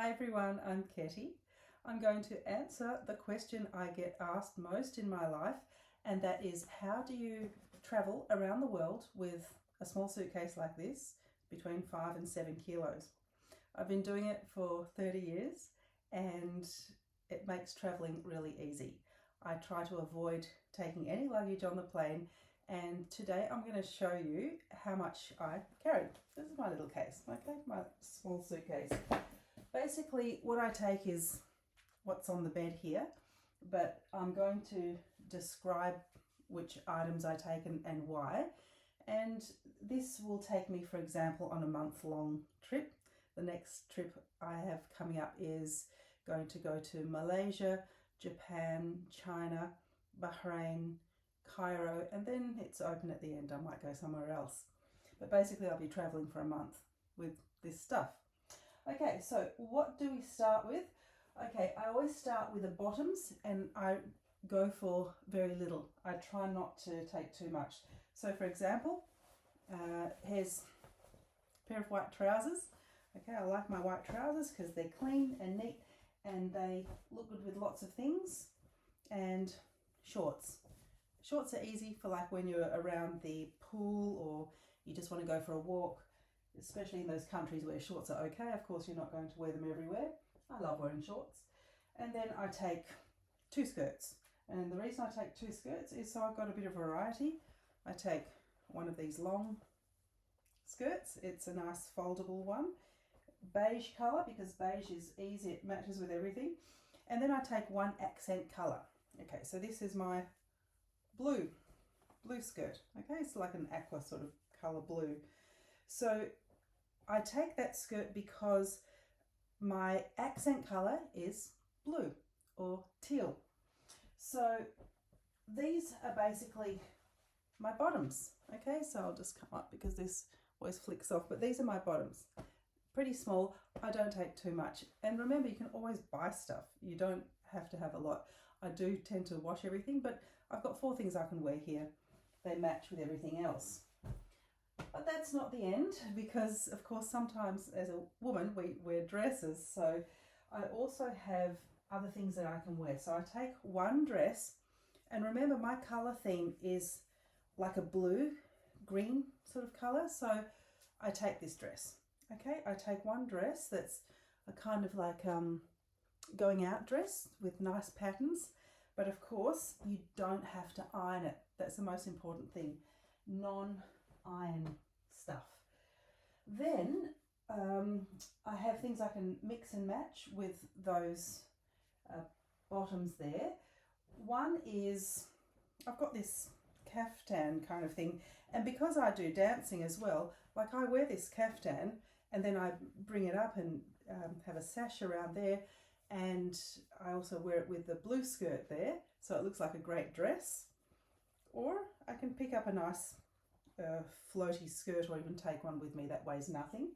Hi everyone, I'm Ketty. I'm going to answer the question I get asked most in my life, and that is, how do you travel around the world with a small suitcase like this, between 5 and 7 kilos? I've been doing it for 30 years and it makes traveling really easy. I try to avoid taking any luggage on the plane, and today I'm going to show you how much I carry. This is my little case, okay, my small suitcase. Basically what I take is what's on the bed here, but I'm going to describe which items I take and why. And this will take me, for example, on a month-long trip. The next trip I have coming up is going to go to Malaysia, Japan, China, Bahrain, Cairo, and then it's open at the end. I might go somewhere else. But basically I'll be traveling for a month with this stuff. Okay, so what do we start with? Okay, I always start with the bottoms and I go for very little. I try not to take too much. So for example, here's a pair of white trousers. Okay, I like my white trousers because they're clean and neat and they look good with lots of things. And shorts. Shorts are easy for like when you're around the pool or you just want to go for a walk, especially in those countries where shorts are okay. Of course, you're not going to wear them everywhere. I love wearing shorts. And then I take 2 skirts. And the reason I take 2 skirts is so I've got a bit of variety. I take one of these long skirts. It's a nice foldable one. Beige colour, because beige is easy, it matches with everything. And then I take one accent colour. Okay, so this is my blue skirt. Okay, it's like an aqua sort of colour blue. So I take that skirt because my accent colour is blue or teal. So these are basically my bottoms. Okay, so I'll just come up because this always flicks off, but these are my bottoms. Pretty small. I don't take too much. And remember, you can always buy stuff. You don't have to have a lot. I do tend to wash everything, but I've got 4 things I can wear here. They match with everything else. But that's not the end, because of course sometimes as a woman we wear dresses, so I also have other things that I can wear. So I take one dress, and remember my colour theme is like a blue green sort of colour, so I take this dress. Okay, I take one dress that's a kind of like going out dress with nice patterns, but of course you don't have to iron it. That's the most important thing. Non-iron stuff. Then I have things I can mix and match with those bottoms there. One is, I've got this caftan kind of thing, and because I do dancing as well, like I wear this caftan and then I bring it up and have a sash around there, and I also wear it with the blue skirt there, so it looks like a great dress. Or I can pick up a nice floaty skirt, or even take one with me that weighs nothing.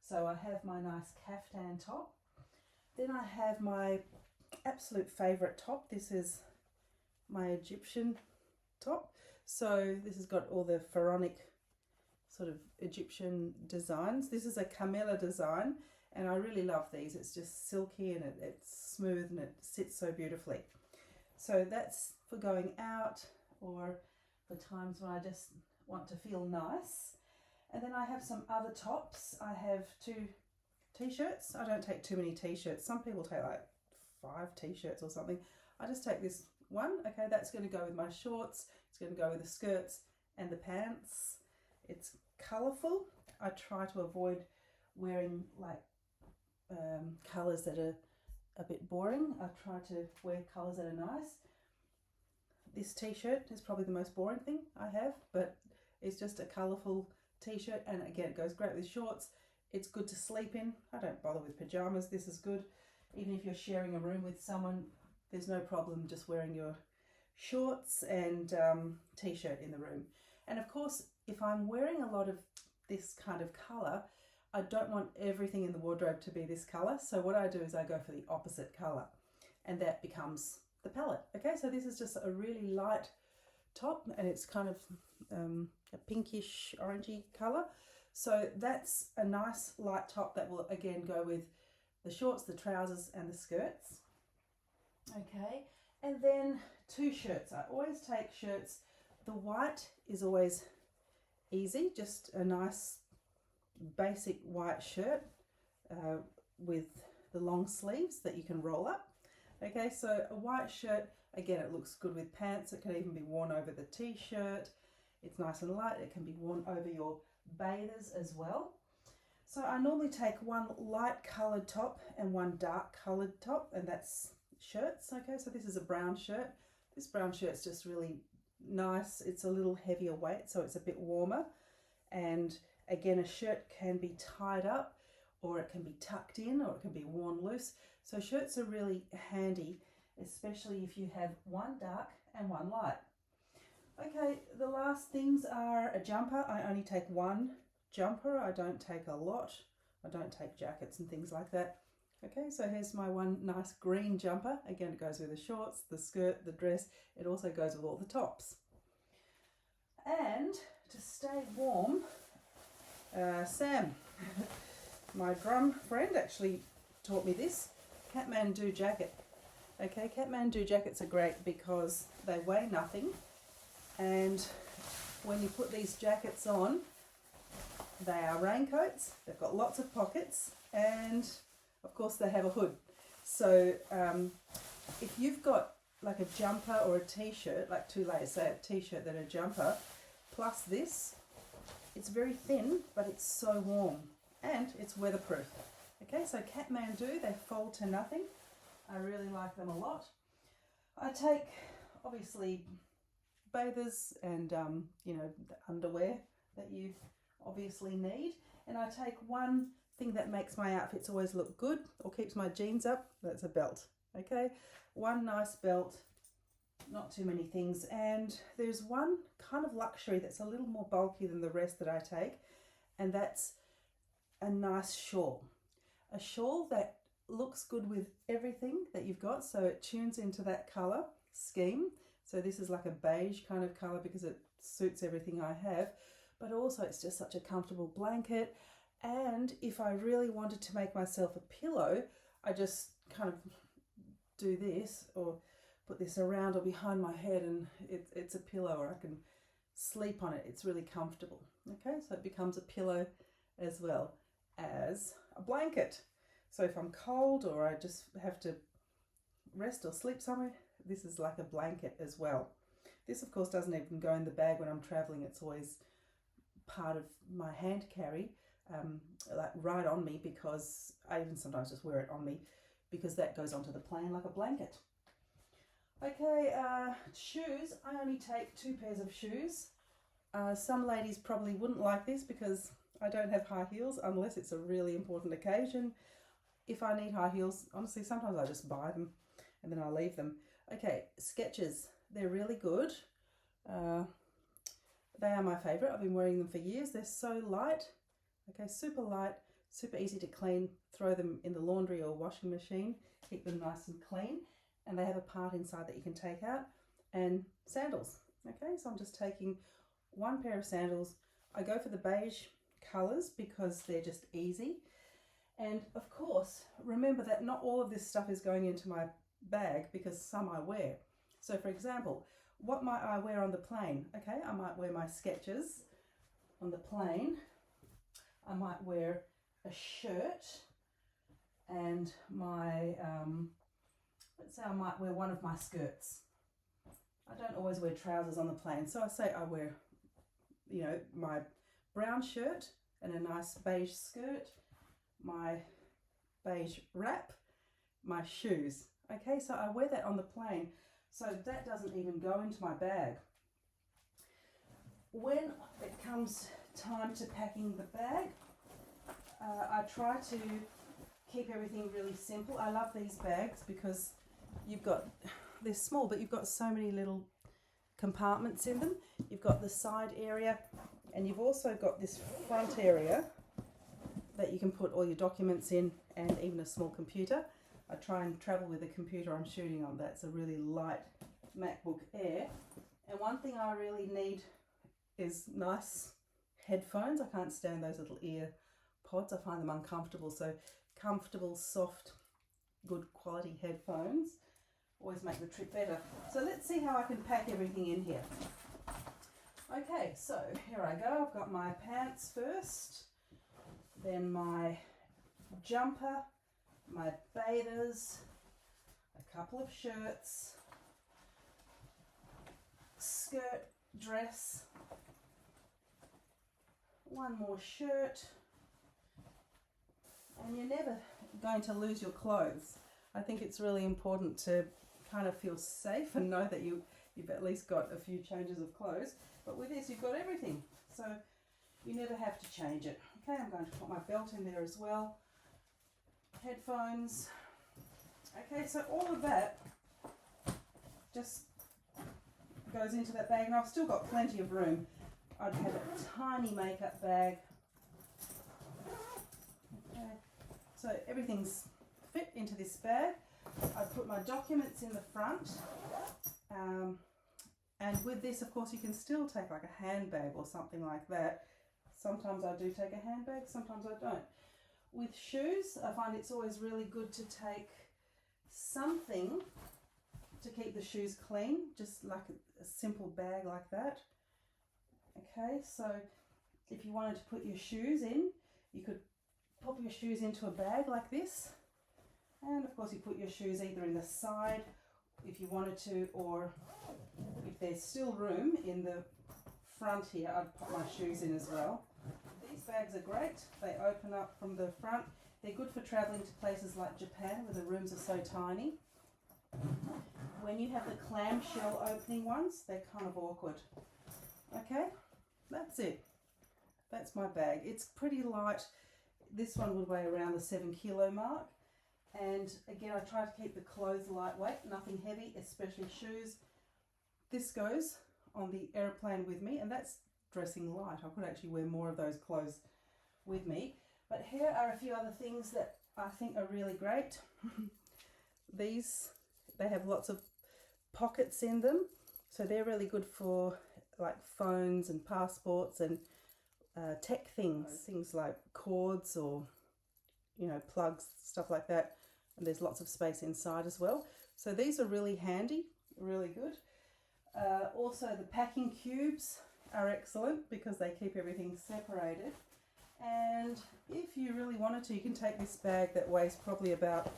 So I have my nice caftan top. Then I have my absolute favourite top. This is my Egyptian top. So this has got all the pharaonic sort of Egyptian designs. This is a Camilla design, and I really love these. It's just silky and it's smooth and it sits so beautifully. So that's for going out or for times when I just want to feel nice. And then I have some other tops. I have 2 t-shirts. I don't take too many t-shirts. Some people take like 5 t-shirts or something. I just take this one. Okay, that's going to go with my shorts. It's going to go with the skirts and the pants. It's colourful. I try to avoid wearing like colours that are a bit boring. I try to wear colours that are nice. This t-shirt is probably the most boring thing I have, but it's just a colourful t-shirt, and again it goes great with shorts. It's good to sleep in. I don't bother with pyjamas. This is good. Even if you're sharing a room with someone, there's no problem just wearing your shorts and t-shirt in the room. And of course, if I'm wearing a lot of this kind of colour, I don't want everything in the wardrobe to be this colour. So what I do is I go for the opposite colour, and that becomes the palette. Okay, so this is just a really light top, and it's kind of a pinkish orangey colour. So that's a nice light top that will again go with the shorts, the trousers and the skirts. Okay, and then 2 shirts. I always take shirts. The white is always easy, just a nice basic white shirt with the long sleeves that you can roll up. Okay, so a white shirt, again, it looks good with pants. It can even be worn over the t-shirt. It's nice and light. It can be worn over your bathers as well. So I normally take 1 light coloured top and 1 dark coloured top, and that's shirts. Okay, so this is a brown shirt. This brown shirt's just really nice. It's a little heavier weight, so it's a bit warmer. And again, a shirt can be tied up, or it can be tucked in, or it can be worn loose. So shirts are really handy, especially if you have 1 dark and 1 light. Okay, the last things are a jumper. I only take 1 jumper. I don't take a lot. I don't take jackets and things like that. Okay, so here's my 1 nice green jumper. Again, it goes with the shorts, the skirt, the dress. It also goes with all the tops. And to stay warm, Sam, my drum friend, actually taught me this, Kathmandu jacket. Okay, Kathmandu jackets are great because they weigh nothing, and when you put these jackets on, they are raincoats. They've got lots of pockets, and of course they have a hood. So if you've got like a jumper or a t-shirt, like 2 layers, say a t-shirt then a jumper, plus this, it's very thin, but it's so warm, and it's weatherproof. Okay, so Kathmandu, they fold to nothing. I really like them a lot. I take, obviously, bathers and, you know, the underwear that you obviously need. And I take 1 thing that makes my outfits always look good or keeps my jeans up. That's a belt. Okay, 1 nice belt, not too many things. And there's 1 kind of luxury that's a little more bulky than the rest that I take, and that's a nice shawl. A shawl that looks good with everything that you've got, so it tunes into that colour scheme. So this is like a beige kind of colour because it suits everything I have, but also it's just such a comfortable blanket. And if I really wanted to make myself a pillow, I just kind of do this or put this around or behind my head, and it's a pillow, or I can sleep on it. It's really comfortable. Okay, so it becomes a pillow as well as a blanket. So if I'm cold or I just have to rest or sleep somewhere, this is like a blanket as well. This of course doesn't even go in the bag when I'm traveling. It's always part of my hand carry, like right on me, because I even sometimes just wear it on me because that goes onto the plane like a blanket. Okay, shoes. I only take 2 pairs of shoes. Some ladies probably wouldn't like this because I don't have high heels unless it's a really important occasion. If I need high heels, honestly, sometimes I just buy them and then I leave them. Okay, Skechers. They're really good. They are my favourite. I've been wearing them for years. They're so light. Okay, super light, super easy to clean. Throw them in the laundry or washing machine. Keep them nice and clean. And they have a part inside that you can take out. And sandals. Okay, so I'm just taking 1 pair of sandals. I go for the beige colours because they're just easy. And of course, remember that not all of this stuff is going into my bag because some I wear. So for example, what might I wear on the plane? Okay, I might wear my Skechers on the plane. I might wear a shirt and my, let's say I might wear 1 of my skirts. I don't always wear trousers on the plane. So I say I wear, you know, my brown shirt and a nice beige skirt, my beige wrap, my shoes. Okay, so I wear that on the plane, so that doesn't even go into my bag. When it comes time to packing the bag, I try to keep everything really simple. I love these bags because they're small, but you've got so many little compartments in them. You've got the side area, and you've also got this front area that you can put all your documents in, and even a small computer. I try and travel with the computer I'm shooting on. That's a really light MacBook Air. And one thing I really need is nice headphones. I can't stand those little ear pods. I find them uncomfortable. So comfortable, soft, good quality headphones always make the trip better. So let's see how I can pack everything in here. Okay, so here I go. I've got my pants first, then my jumper, my bathers, a couple of shirts, skirt, dress, one more shirt, and you're never going to lose your clothes. I think it's really important to kind of feel safe and know that you've at least got a few changes of clothes, but with this you've got everything, so you never have to change it. Okay, I'm going to put my belt in there as well, headphones. Okay, so all of that just goes into that bag, and I've still got plenty of room. I'd have a tiny makeup bag. Okay, so everything's fit into this bag. I put my documents in the front, and with this, of course, you can still take like a handbag or something like that. Sometimes I do take a handbag, sometimes I don't. With shoes, I find it's always really good to take something to keep the shoes clean, just like a simple bag like that. Okay, so if you wanted to put your shoes in, you could pop your shoes into a bag like this, and of course you put your shoes either in the side if you wanted to, or if there's still room in the front here, I'd pop my shoes in as well. These bags are great. They open up from the front. They're good for traveling to places like Japan where the rooms are so tiny. When you have the clamshell opening ones, they're kind of awkward. Okay, that's it. That's my bag. It's pretty light. This one would weigh around the 7 kilo mark. And again, I try to keep the clothes lightweight, nothing heavy, especially shoes. This goes on the airplane with me, and that's dressing light. I could actually wear more of those clothes with me. But here are a few other things that I think are really great. These, they have lots of pockets in them, so they're really good for like phones and passports and tech things like cords or, you know, plugs, stuff like that. And there's lots of space inside as well. So these are really handy, really good. Also the packing cubes are excellent because they keep everything separated. And if you really wanted to, you can take this bag that weighs probably about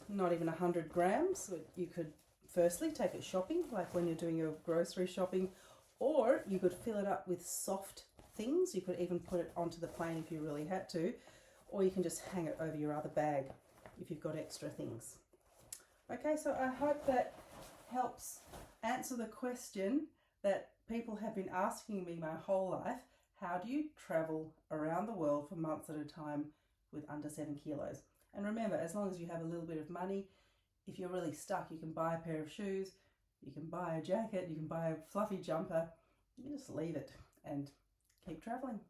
not even 100 grams. You could firstly take it shopping, like when you're doing your grocery shopping, or you could fill it up with soft things. You could even put it onto the plane if you really had to, or you can just hang it over your other bag if you've got extra things. Okay, so I hope that helps answer the question that people have been asking me my whole life. How do you travel around the world for months at a time with under 7 kilos? And remember, as long as you have a little bit of money, if you're really stuck, you can buy a pair of shoes, you can buy a jacket, you can buy a fluffy jumper. You just leave it and keep traveling.